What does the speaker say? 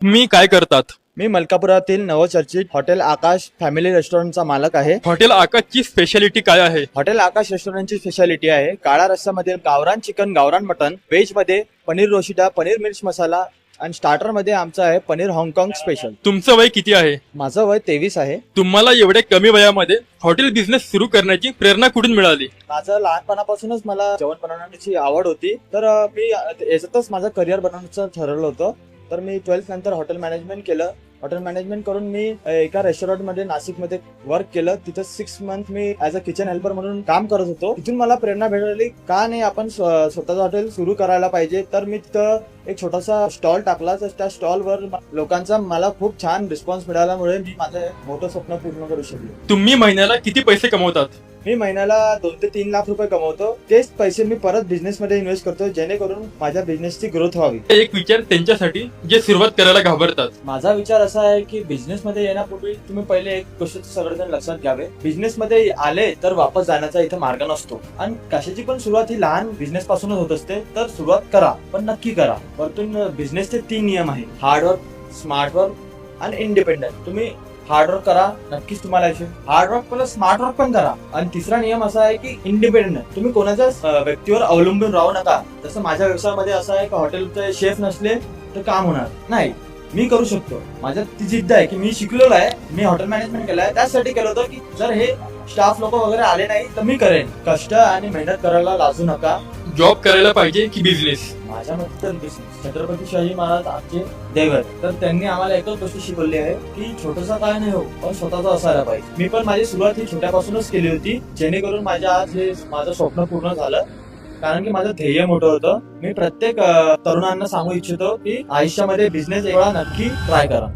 मी काय करतात? मी मलकापुरातील नवचर्चित हॉटेल आकाश फॅमिली रेस्टॉरंटचा मालक आहे. हॉटेल आकाशची स्पेशालिटी काय आहे? हॉटेल आकाश रेस्टॉरंटची स्पेशालिटी आहे काळा रस्सामध्ये गावरान चिकन, गावरान मटन, व्हेज मध्ये पनीर रोशिटा, पनीर मिर्च मसाला आणि स्टार्टर मध्ये आमचं आहे पनीर हाँगकाँग स्पेशल. तुमचं वय किती आहे? माझं वय 23 आहे. तुम्हाला एवढ्या कमी वयामध्ये हॉटेल बिझनेस सुरू करण्याची प्रेरणा कुठून मिळाली? माझं लहानपणापासूनच मला जेवण बनवण्याची आवड होती, तर मी याच्यातच माझं करिअर बनवण्याचं ठरवलं होतं. तर मी 12th नंतर हॉटेल मॅनेजमेंट केलं. हॉटेल मॅनेजमेंट करून मी एका रेस्टॉरंटमध्ये नाशिकमध्ये वर्क केलं. तिथं 6 month me as a kitchen helper म्हणून काम करत होतो. तिथून मला प्रेरणा भेटली, का नाही आपण स्वतःचं हॉटेल सुरू करायला पाहिजे. तर मी तिथं एक छोटासा स्टॉल टाकला. तर त्या स्टॉलवर लोकांचा मला खूप छान रिस्पॉन्स मिळाल्यामुळे मी माझं मोठं स्वप्न पूर्ण करू शकलो. तुम्ही महिन्याला किती पैसे कमवतात? मी महिन्याला 2 ते 3 लाख रुपये कमवतो. तेच पैसे मी परत बिझनेस मध्ये इन्व्हेस्ट करतो, जेणेकरून माझ्या बिझनेसची ग्रोथ व्हावी. एक विचार त्यांच्यासाठी जे सुरुवात करायला घाबरतात. माझा विचार असा आहे की बिझनेस मध्ये येण्यापूर्वी तुम्ही पहिले एक गोष्ट सगळेजण लक्षात घ्यावे, बिझनेस मध्ये आले तर वापस जाण्याचा इथे मार्ग नसतो. आणि कशाची पण सुरुवात ही लहान बिझनेस पासूनच होत असते. तर सुरुवात करा, पण नक्की करा. वरतून बिझनेसचे 3 नियम आहेत: हार्डवर्क, स्मार्टवर्क आणि इंडिपेंडंट. तुम्ही हार्डवर्क करा, नक्कीच तुम्हाला यश. हार्डवर्क प्लस स्मार्टवर्क पण करा. आणि तिसरा नियम असा आहे की इंडिपेंडंट. तुम्ही कोणाच्याच व्यक्तीवर अवलंबून राहू नका. जसं माझ्या व्यवसायामध्ये असं आहे की हॉटेलचे शेफ नसले तर काम होणार नाही, मी करू शकतो. माझ्यात ती जिद्द आहे की मी शिकलेलो आहे, मी हॉटेल मॅनेजमेंट केलं आहे. त्यासाठी केलं होतं की जर हे स्टाफ लोक वगैरे आले नाही तर मी करेन. कष्ट आणि मेहनत करायला लाजू नका. जॉब करायला पाहिजे की बिझनेस? माझ्या मते तर बिझनेस. छत्रपती शिवाजी महाराज आमचे देव आहेत, तर त्यांनी आम्हाला एकच गोष्ट शिकवली आहे की छोटसा काय नाही हो, पण स्वतःचा असायला पाहिजे. मी पण माझी सुरुवात ही छोट्यापासूनच केली होती, जेणेकरून माझ्या आज हे माझं स्वप्न पूर्ण झालं. कारण की माझं ध्येय मोठं होतं. मी प्रत्येक तरुणांना सांगू इच्छितो की आयुष्यामध्ये बिझनेस एवढा नक्की ट्राय करा.